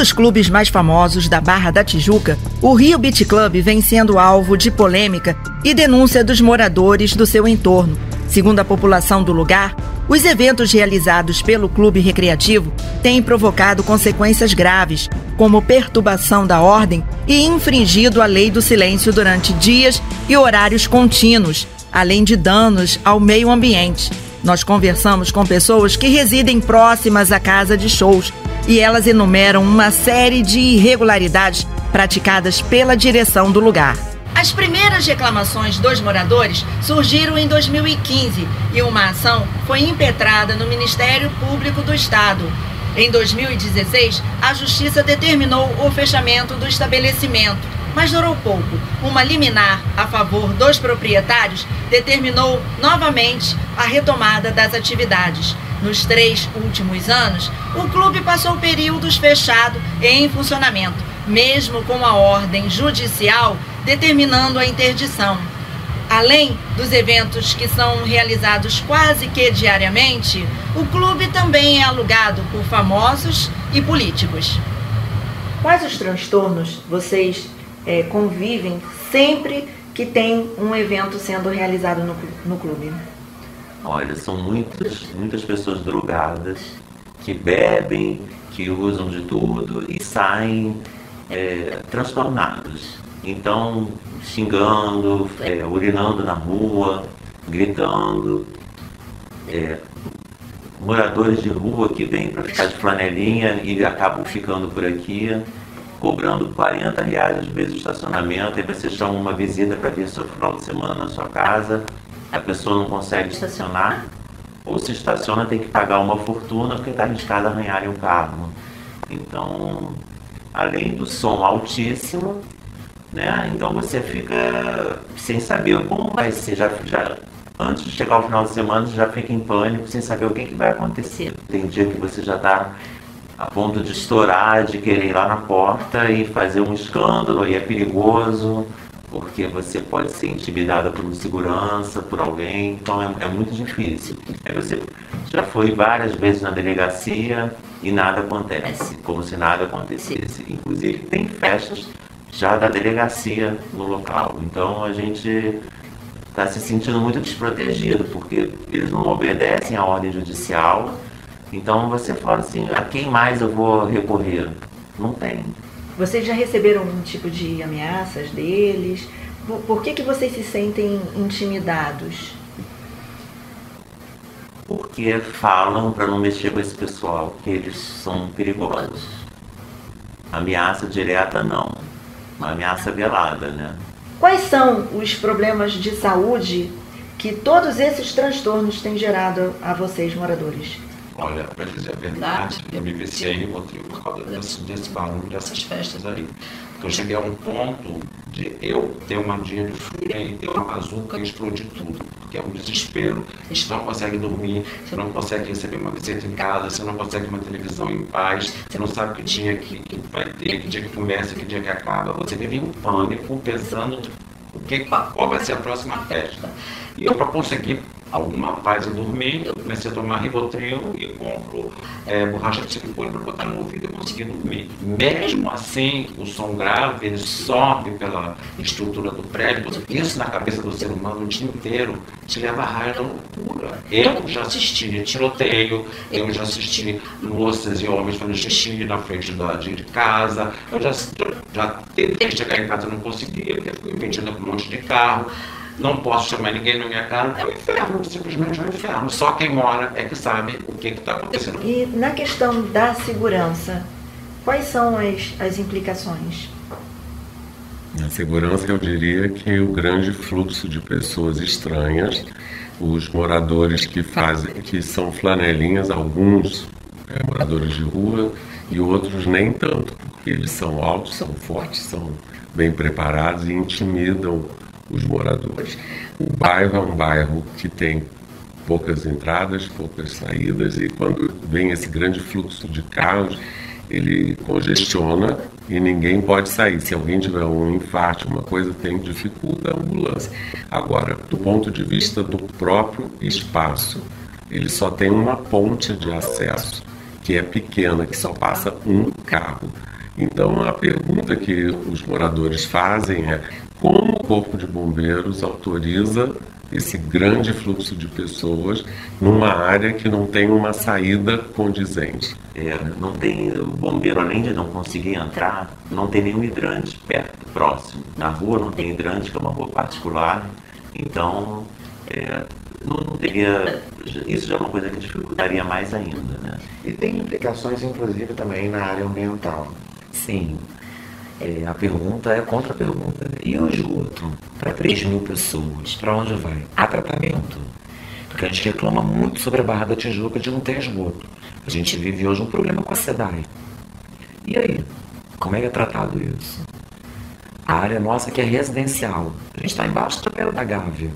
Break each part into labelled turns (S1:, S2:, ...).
S1: dos clubes mais famosos da Barra da Tijuca, o Rio Beach Club vem sendo alvo de polêmica e denúncia dos moradores do seu entorno. Segundo a população do lugar, os eventos realizados pelo clube recreativo têm provocado consequências graves, como perturbação da ordem e infringido a lei do silêncio durante dias e horários contínuos, além de danos ao meio ambiente. Nós conversamos com pessoas que residem próximas à casa de shows e elas enumeram uma série de irregularidades praticadas pela direção do lugar. As primeiras reclamações dos moradores surgiram em 2015 e uma ação foi impetrada no Ministério Público do Estado. Em 2016, a Justiça determinou o fechamento do estabelecimento, mas durou pouco. Uma liminar a favor dos proprietários determinou novamente a retomada das atividades. Nos 3 últimos anos, o clube passou períodos fechado e em funcionamento, mesmo com a ordem judicial determinando a interdição. Além dos eventos que são realizados quase que diariamente, o clube também é alugado por famosos e políticos. Quais os transtornos vocês convivem sempre que tem um evento sendo realizado no clube?
S2: Olha, são muitas pessoas drogadas que bebem, que usam de tudo e saem transtornados. Então, xingando, urinando na rua, gritando. Moradores de rua que vêm para ficar de flanelinha e acabam ficando por aqui, cobrando R$40 às vezes o estacionamento, e você chama uma visita para vir seu final de semana na sua casa, a pessoa não consegue estacionar, ou se estaciona tem que pagar uma fortuna porque está arriscado arranharem o carro. Então, além do som altíssimo, né? Então você fica sem saber como vai ser, já antes de chegar ao final de semana você já fica em pânico, sem saber o que vai acontecer. Tem dia que você já está a ponto de estourar, de querer ir lá na porta e fazer um escândalo, e é perigoso, porque você pode ser intimidada por um segurança, por alguém, então é muito difícil. Você já foi várias vezes na delegacia e nada acontece, como se nada acontecesse. Inclusive tem festas já da delegacia no local, então a gente está se sentindo muito desprotegido, porque eles não obedecem à ordem judicial. Então você fala assim, a quem mais eu vou recorrer? Não tem.
S1: Vocês já receberam algum tipo de ameaças deles? Por que vocês se sentem intimidados?
S2: Porque falam para não mexer com esse pessoal, que eles são perigosos. Ameaça direta não, uma ameaça velada, né?
S1: Quais são os problemas de saúde que todos esses transtornos têm gerado a vocês, moradores?
S3: Olha, para dizer a verdade, eu me viciei em Rivotril por causa desse barulho, dessas festas aí. Porque eu cheguei a um ponto de eu ter uma dia de fúria e ter uma bazuca e explodir tudo. Porque é um desespero. Você não consegue dormir, você não consegue receber uma visita em casa, você não consegue uma televisão em paz, você não sabe que dia que vai ter, que dia que começa, que dia que acaba. Você vive em pânico, pensando qual vai ser a próxima festa. E eu, para conseguir alguma paz e dormir, eu comecei a tomar Rivotril e compro borracha de silicone para botar no ouvido e conseguir dormir. Mesmo assim, o som grave ele sobe pela estrutura do prédio. Isso na cabeça do ser humano o dia inteiro te leva a raio da loucura. Eu já assisti tiroteio, eu já assisti moças e homens fazendo xixi na frente de casa, eu já tentei chegar em casa e não conseguia, porque fui metido com um monte de carro. Não posso chamar ninguém na minha casa, é um inferno, simplesmente é um inferno. Só quem mora é que sabe o que está acontecendo.
S1: E na questão da segurança, quais são as implicações?
S4: Na segurança, eu diria que o grande fluxo de pessoas estranhas, os moradores que são flanelinhas, alguns moradores de rua e outros nem tanto, porque eles são altos, são fortes, são bem preparados e intimidam os moradores. O bairro é um bairro que tem poucas entradas, poucas saídas, e quando vem esse grande fluxo de carros, ele congestiona e ninguém pode sair. Se alguém tiver um infarto, uma coisa, dificulta a ambulância. Agora, do ponto de vista do próprio espaço, ele só tem uma ponte de acesso, que é pequena, que só passa um carro. Então, a pergunta que os moradores fazem é: como o Corpo de Bombeiros autoriza esse grande fluxo de pessoas numa área que não tem uma saída condizente?
S2: Não tem, o bombeiro, além de não conseguir entrar, não tem nenhum hidrante perto, próximo. Na rua não tem hidrante, que é uma rua particular, então não teria. Isso já é uma coisa que dificultaria mais ainda, né?
S3: E tem implicações, inclusive, também na área ambiental.
S5: Sim. A pergunta é contra-pergunta. E o esgoto? Para 3.000 pessoas, para onde vai? Há tratamento. Porque a gente reclama muito sobre a Barra da Tijuca de não ter esgoto. A gente vive hoje um problema com a SEDAI. E aí? Como é que é tratado isso? A área nossa que é residencial. A gente está embaixo da Pedra da Gávea,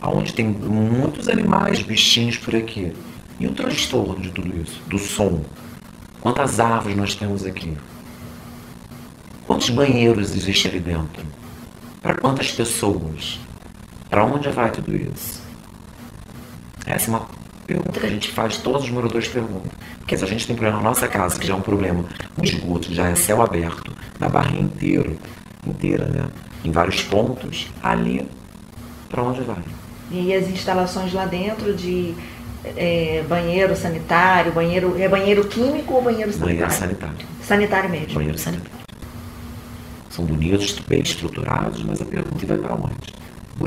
S5: onde tem muitos animais, bichinhos por aqui. E o transtorno de tudo isso? Do som. Quantas árvores nós temos aqui? Quantos banheiros existem ali dentro? Para quantas pessoas? Para onde vai tudo isso? Essa é uma pergunta que a gente faz, todos os moradores perguntam. Porque se a gente tem problema na nossa casa, que já é um problema, o esgoto já é céu aberto, na Barrinha inteira, né? Em vários pontos, ali, para onde vai?
S1: E as instalações lá dentro de banheiro sanitário, banheiro químico ou banheiro sanitário?
S5: Banheiro sanitário.
S1: Sanitário mesmo.
S5: Banheiro sanitário. São bonitos, bem estruturados, mas a pergunta vai para onde?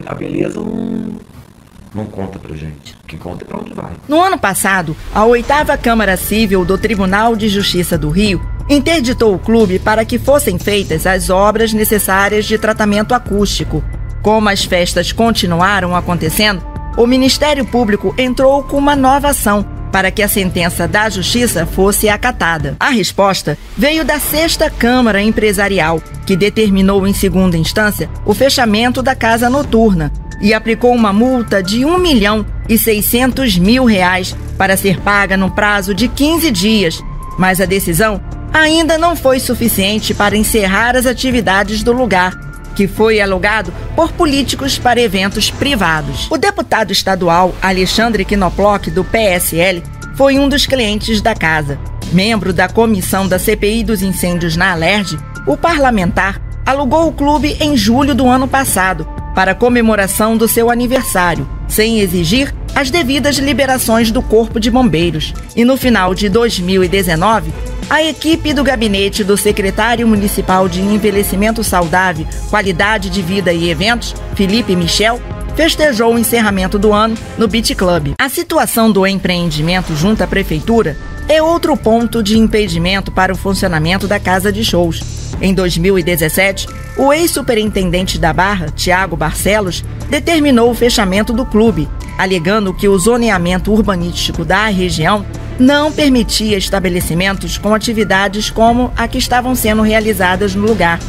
S5: A beleza não conta pra gente. O que conta é para onde vai.
S1: No ano passado, a 8ª Câmara Civil do Tribunal de Justiça do Rio interditou o clube para que fossem feitas as obras necessárias de tratamento acústico. Como as festas continuaram acontecendo, o Ministério Público entrou com uma nova ação para que a sentença da Justiça fosse acatada. A resposta veio da 6ª Câmara Empresarial, que determinou em segunda instância o fechamento da casa noturna e aplicou uma multa de R$ 1.600.000 para ser paga no prazo de 15 dias. Mas a decisão ainda não foi suficiente para encerrar as atividades do lugar, que foi alugado por políticos para eventos privados. O deputado estadual Alexandre Knoploch, do PSL, foi um dos clientes da casa. Membro da comissão da CPI dos incêndios na Alerj, o parlamentar alugou o clube em julho do ano passado para a comemoração do seu aniversário, sem exigir as devidas liberações do Corpo de Bombeiros. E no final de 2019, a equipe do gabinete do secretário municipal de Envelhecimento Saudável, Qualidade de Vida e Eventos, Felipe Michel, festejou o encerramento do ano no Beach Club. A situação do empreendimento junto à prefeitura é outro ponto de impedimento para o funcionamento da casa de shows. Em 2017, o ex-superintendente da Barra, Tiago Barcelos, determinou o fechamento do clube, alegando que o zoneamento urbanístico da região não permitia estabelecimentos com atividades como a que estavam sendo realizadas no lugar,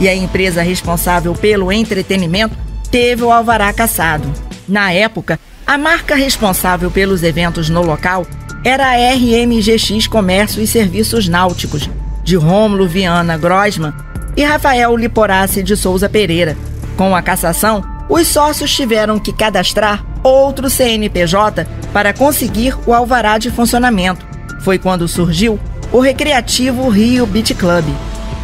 S1: e a empresa responsável pelo entretenimento teve o alvará cassado. Na época, a marca responsável pelos eventos no local era a RMGX Comércio e Serviços Náuticos, de Rômulo Viana Grossman e Rafael Liporace de Souza Pereira. Com a cassação, os sócios tiveram que cadastrar outro CNPJ para conseguir o alvará de funcionamento. Foi quando surgiu o Recreativo Rio Beach Club.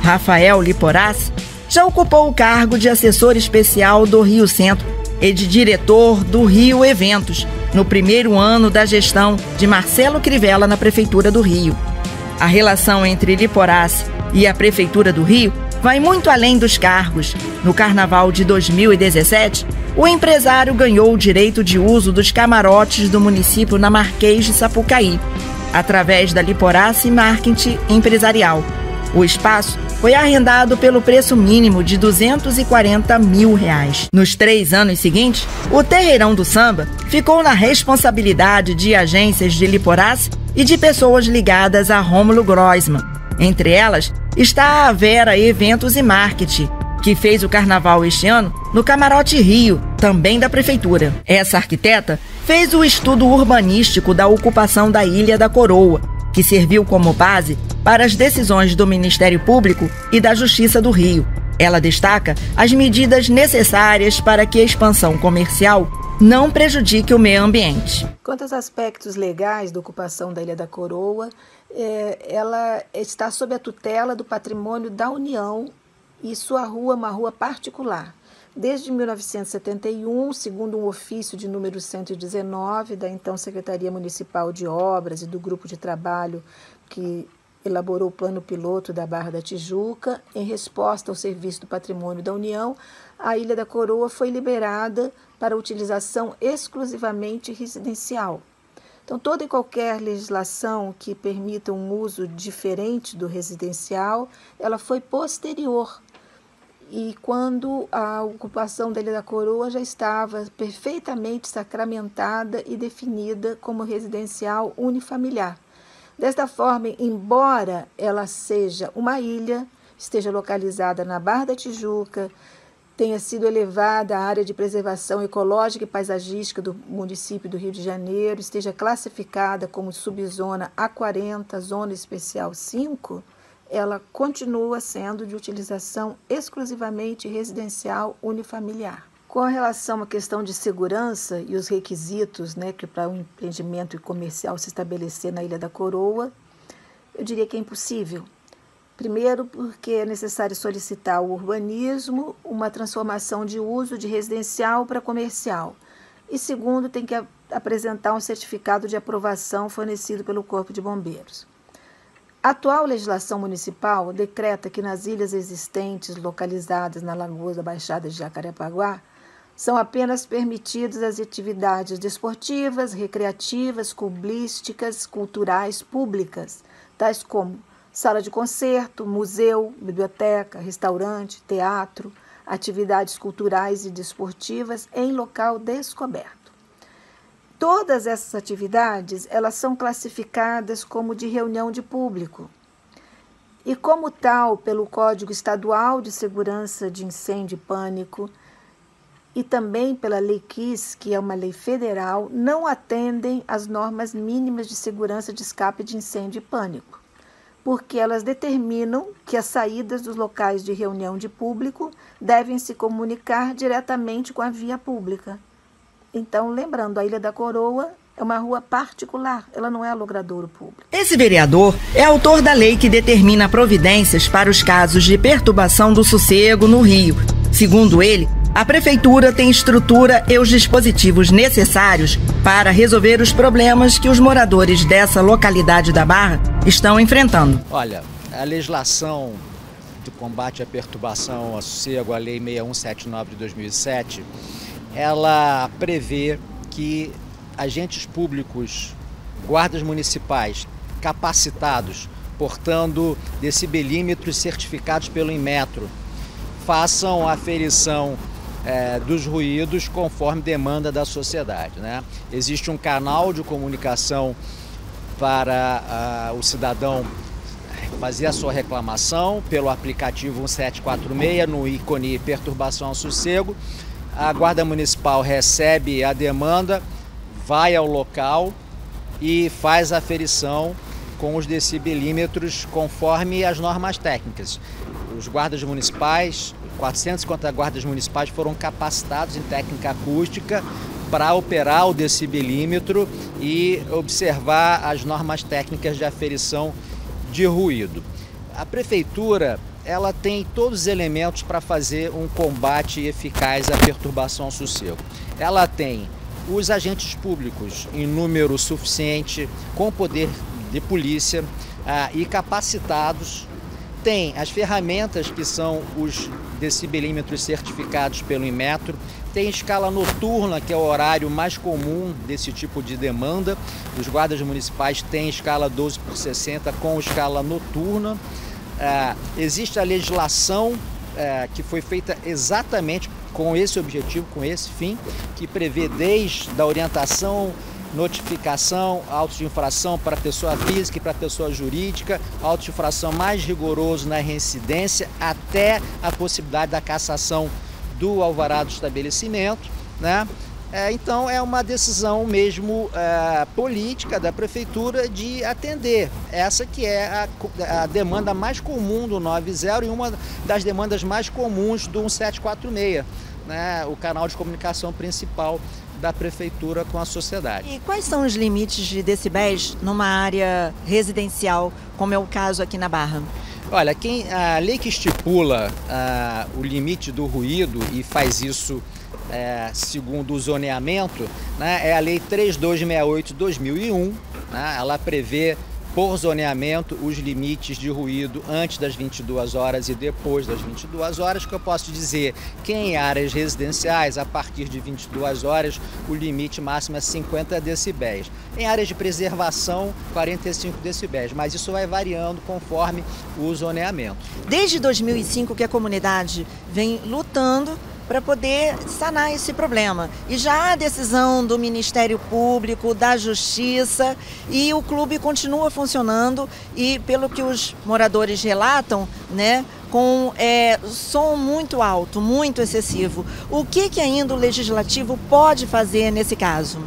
S1: Rafael Liporace já ocupou o cargo de assessor especial do Rio Centro e de diretor do Rio Eventos, no primeiro ano da gestão de Marcelo Crivella na Prefeitura do Rio. A relação entre Liporace e a Prefeitura do Rio vai muito além dos cargos. No Carnaval de 2017, o empresário ganhou o direito de uso dos camarotes do município na Marquês de Sapucaí, através da Liporace Marketing Empresarial. O espaço foi arrendado pelo preço mínimo de R$ 240 mil. Nos 3 anos seguintes, o Terreirão do Samba ficou na responsabilidade de agências de Liporace e de pessoas ligadas a Rômulo Grossman. Entre elas está a Vera Eventos e Marketing, que fez o carnaval este ano no Camarote Rio, também da Prefeitura. Essa arquiteta fez o estudo urbanístico da ocupação da Ilha da Coroa, que serviu como base para as decisões do Ministério Público e da Justiça do Rio. Ela destaca as medidas necessárias para que a expansão comercial não prejudique o meio ambiente.
S6: Quanto aos aspectos legais da ocupação da Ilha da Coroa, ela está sob a tutela do Patrimônio da União e sua rua é uma rua particular. Desde 1971, segundo um ofício de número 119 da então Secretaria Municipal de Obras e do grupo de trabalho que elaborou o plano piloto da Barra da Tijuca, em resposta ao serviço do Patrimônio da União, a Ilha da Coroa foi liberada para utilização exclusivamente residencial. Então, toda e qualquer legislação que permita um uso diferente do residencial, ela foi posterior. E quando a ocupação da Ilha da Coroa já estava perfeitamente sacramentada e definida como residencial unifamiliar. Desta forma, embora ela seja uma ilha, esteja localizada na Barra da Tijuca, tenha sido elevada à área de preservação ecológica e paisagística do município do Rio de Janeiro, esteja classificada como subzona A40, Zona Especial 5, ela continua sendo de utilização exclusivamente residencial unifamiliar. Com relação à questão de segurança e os requisitos, que para um empreendimento comercial se estabelecer na Ilha da Coroa, eu diria que é impossível. Primeiro, porque é necessário solicitar ao urbanismo uma transformação de uso de residencial para comercial. E segundo, tem que apresentar um certificado de aprovação fornecido pelo Corpo de Bombeiros. A atual legislação municipal decreta que nas ilhas existentes localizadas na Lagoa da Baixada de Jacarepaguá são apenas permitidas as atividades desportivas, recreativas, clubísticas, culturais, públicas, tais como sala de concerto, museu, biblioteca, restaurante, teatro, atividades culturais e desportivas em local descoberto. Todas essas atividades, elas são classificadas como de reunião de público. E como tal, pelo Código Estadual de Segurança de Incêndio e Pânico, e também pela Lei KIS, que é uma lei federal, não atendem às normas mínimas de segurança de escape de incêndio e pânico, porque elas determinam que as saídas dos locais de reunião de público devem se comunicar diretamente com a via pública. Então, lembrando, a Ilha da Coroa é uma rua particular, ela não é logradouro público.
S1: Esse vereador é autor da lei que determina providências para os casos de perturbação do sossego no Rio. Segundo ele, a Prefeitura tem estrutura e os dispositivos necessários para resolver os problemas que os moradores dessa localidade da Barra estão enfrentando.
S7: Olha, a legislação de combate à perturbação ao sossego, a Lei 6179 de 2007, ela prevê que agentes públicos, guardas municipais capacitados, portando decibelímetros certificados pelo Inmetro, façam a aferição dos ruídos conforme demanda da sociedade, Existe um canal de comunicação para o cidadão fazer a sua reclamação pelo aplicativo 1746 no ícone perturbação ao sossego. A Guarda Municipal recebe a demanda, vai ao local e faz a aferição com os decibelímetros conforme as normas técnicas. Os guardas municipais, 450 guardas municipais foram capacitados em técnica acústica para operar o decibelímetro e observar as normas técnicas de aferição de ruído. A Prefeitura, ela tem todos os elementos para fazer um combate eficaz à perturbação ao sossego. Ela tem os agentes públicos em número suficiente, com poder de polícia e capacitados. Tem as ferramentas que são os decibelímetros certificados pelo Inmetro. Tem escala noturna, que é o horário mais comum desse tipo de demanda. Os guardas municipais têm escala 12/60 com escala noturna. Existe a legislação que foi feita exatamente com esse objetivo, com esse fim, que prevê desde a orientação, notificação, auto de infração para pessoa física e para pessoa jurídica, auto de infração mais rigoroso na reincidência, até a possibilidade da cassação do alvará do estabelecimento, Então é uma decisão mesmo política da Prefeitura de atender essa que é a demanda mais comum do 90 e uma das demandas mais comuns do 1746, o canal de comunicação principal da prefeitura com a sociedade.
S1: E quais são os limites de decibéis numa área residencial, como é o caso aqui na Barra?
S7: Olha, a lei que estipula o limite do ruído e faz isso segundo o zoneamento, né, é a Lei 3268/2001, né, ela prevê por zoneamento os limites de ruído antes das 22 horas e depois das 22 horas, que eu posso dizer que em áreas residenciais, a partir de 22 horas, o limite máximo é 50 decibéis. Em áreas de preservação, 45 decibéis, mas isso vai variando conforme o zoneamento.
S1: Desde 2005 que a comunidade vem lutando para poder sanar esse problema. E já há decisão do Ministério Público, da Justiça, e o clube continua funcionando e, pelo que os moradores relatam, né, com som muito alto, muito excessivo. O que ainda o Legislativo pode fazer nesse caso?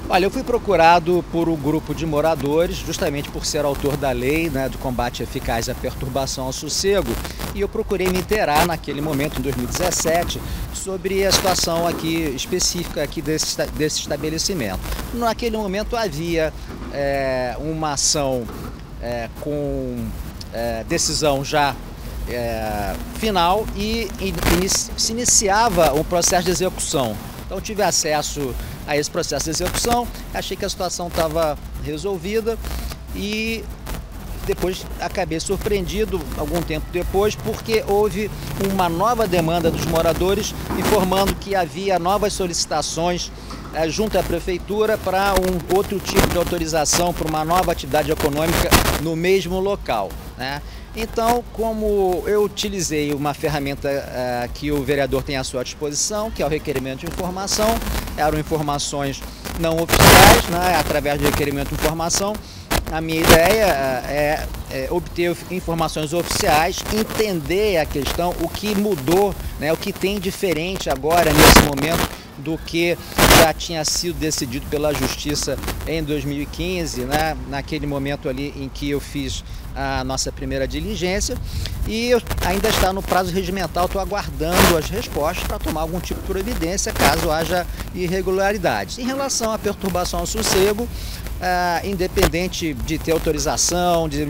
S7: Olha, eu fui procurado por um grupo de moradores, justamente por ser autor da lei, né, do combate eficaz à perturbação ao sossego, e eu procurei me inteirar naquele momento, em 2017, sobre a situação aqui específica aqui desse estabelecimento. Naquele momento havia uma ação com decisão já final e se iniciava um processo de execução. Então tive acesso a esse processo de execução, achei que a situação estava resolvida e depois acabei surpreendido, algum tempo depois, porque houve uma nova demanda dos moradores informando que havia novas solicitações junto à prefeitura para um outro tipo de autorização para uma nova atividade econômica no mesmo local, né? Então, como eu utilizei uma ferramenta que o vereador tem à sua disposição, que é o requerimento de informação, eram informações não oficiais, né, através do requerimento de informação, a minha ideia é obter informações oficiais, entender a questão, o que mudou, né, o que tem diferente agora, nesse momento, do que já tinha sido decidido pela Justiça em 2015, né, naquele momento ali em que eu fiz a nossa primeira diligência, e ainda está no prazo regimental, estou aguardando as respostas para tomar algum tipo de providência caso haja irregularidades. Em relação à perturbação ao sossego, independente de ter autorização, de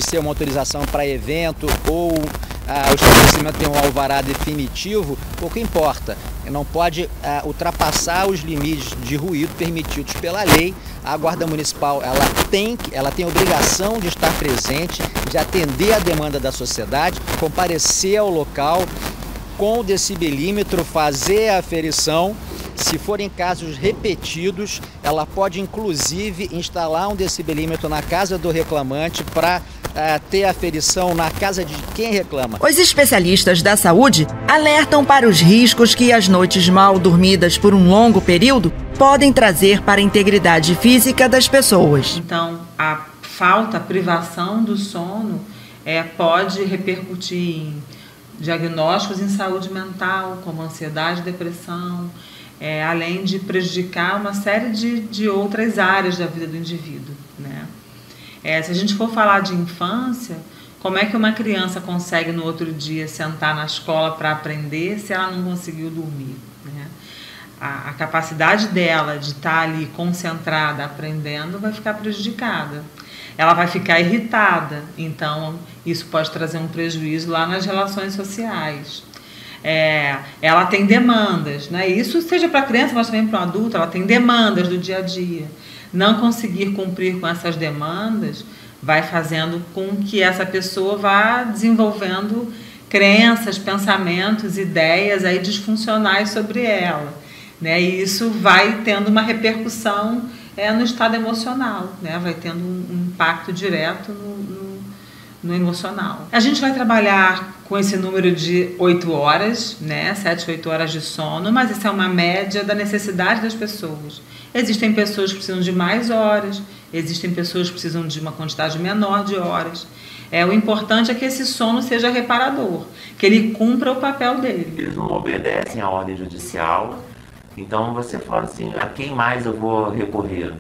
S7: ser uma autorização para evento ou o estabelecimento tem um alvará definitivo, pouco importa. Não pode ultrapassar os limites de ruído permitidos pela lei. A Guarda Municipal ela tem a obrigação de estar presente, de atender a demanda da sociedade, comparecer ao local com o decibelímetro, fazer a aferição. Se forem casos repetidos, ela pode inclusive instalar um decibelímetro na casa do reclamante para ter aferição na casa de quem reclama.
S1: Os especialistas da saúde alertam para os riscos que as noites mal dormidas por um longo período podem trazer para a integridade física das pessoas.
S8: Então, a privação do sono pode repercutir em diagnósticos em saúde mental, como ansiedade e depressão, além de prejudicar uma série de outras áreas da vida do indivíduo, né? Se a gente for falar de infância, como é que uma criança consegue no outro dia sentar na escola para aprender se ela não conseguiu dormir, né? A capacidade dela de estar ali concentrada, aprendendo, vai ficar prejudicada. Ela vai ficar irritada, então isso pode trazer um prejuízo lá nas relações sociais. Ela tem demandas, né? Isso seja para a criança, mas também para o adulto, ela tem demandas do dia a dia. Não conseguir cumprir com essas demandas vai fazendo com que essa pessoa vá desenvolvendo crenças, pensamentos, ideias aí disfuncionais sobre ela, né? E isso vai tendo uma repercussão no estado emocional, né? Vai tendo um impacto direto no emocional. A gente vai trabalhar com esse número de 8 horas, né? 7, 8 horas de sono, mas isso é uma média da necessidade das pessoas. Existem pessoas que precisam de mais horas, existem pessoas que precisam de uma quantidade menor de horas. O importante é que esse sono seja reparador, que ele cumpra o papel dele.
S2: Eles não obedecem à ordem judicial, então você fala assim, a quem mais eu vou recorrer?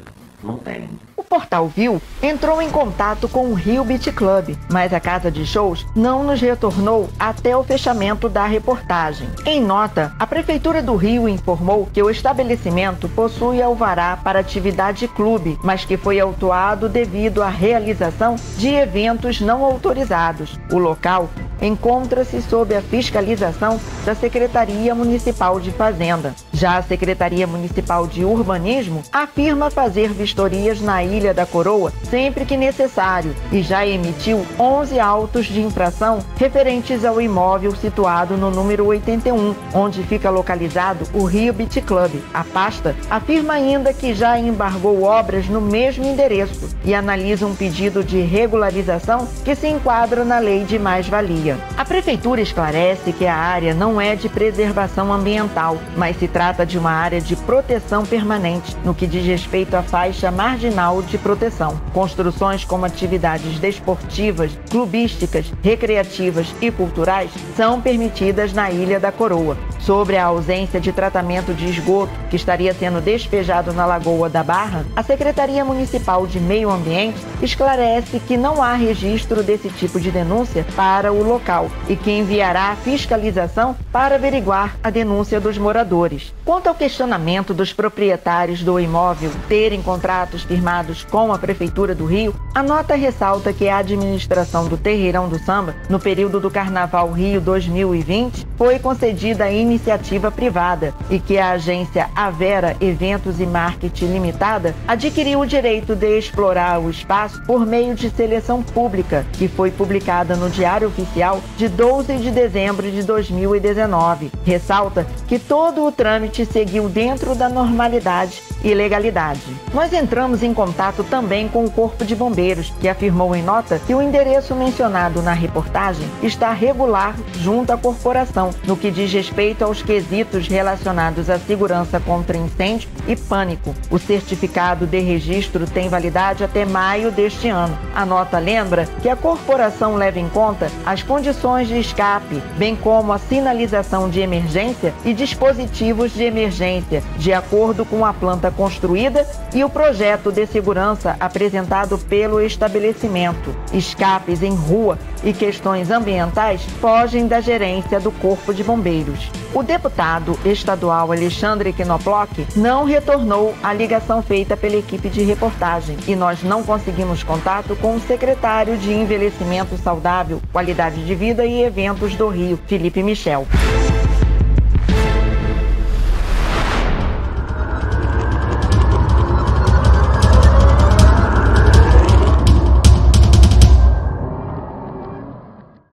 S2: Não tem.
S1: O Portal Viu entrou em contato com o Rio Beach Club, mas a casa de shows não nos retornou até o fechamento da reportagem. Em nota, a Prefeitura do Rio informou que o estabelecimento possui alvará para atividade clube, mas que foi autuado devido à realização de eventos não autorizados. O local encontra-se sob a fiscalização da Secretaria Municipal de Fazenda. Já a Secretaria Municipal de Urbanismo afirma fazer vistorias na Ilha da Coroa sempre que necessário e já emitiu 11 autos de infração referentes ao imóvel situado no número 81, onde fica localizado o Rio Beach Club. A pasta afirma ainda que já embargou obras no mesmo endereço e analisa um pedido de regularização que se enquadra na Lei de Mais-Valia. A Prefeitura esclarece que a área não é de preservação ambiental, mas se trata de uma área de proteção permanente, no que diz respeito à faixa marginal de proteção. Construções como atividades desportivas, clubísticas, recreativas e culturais são permitidas na Ilha da Coroa. Sobre a ausência de tratamento de esgoto que estaria sendo despejado na Lagoa da Barra, a Secretaria Municipal de Meio Ambiente esclarece que não há registro desse tipo de denúncia para o local e que enviará a fiscalização para averiguar a denúncia dos moradores. Quanto ao questionamento dos proprietários do imóvel terem contratos firmados com a Prefeitura do Rio, a nota ressalta que a administração do Terreirão do Samba, no período do Carnaval Rio 2020, foi concedida a iniciativa privada e que a agência Avera Eventos e Marketing Limitada adquiriu o direito de explorar o espaço por meio de seleção pública, que foi publicada no Diário Oficial de 12 de dezembro de 2019. Ressalta que todo o trâmite seguiu dentro da normalidade e legalidade. Nós entramos em contato também com o Corpo de Bombeiros, que afirmou em nota que o endereço mencionado na reportagem está regular junto à corporação, no que diz respeito aos quesitos relacionados à segurança contra incêndio e pânico. O certificado de registro tem validade até maio deste ano. A nota lembra que a corporação leva em conta as condições de escape, bem como a sinalização de emergência e dispositivos de emergência, de acordo com a planta construída e o projeto de segurança apresentado pelo estabelecimento. Escapes em rua e questões ambientais fogem da gerência do Corpo de Bombeiros. O deputado estadual Alexandre Knoploch não retornou à ligação feita pela equipe de reportagem e nós não conseguimos contato com o secretário de Envelhecimento Saudável, Qualidade de Vida e Eventos do Rio, Felipe Michel.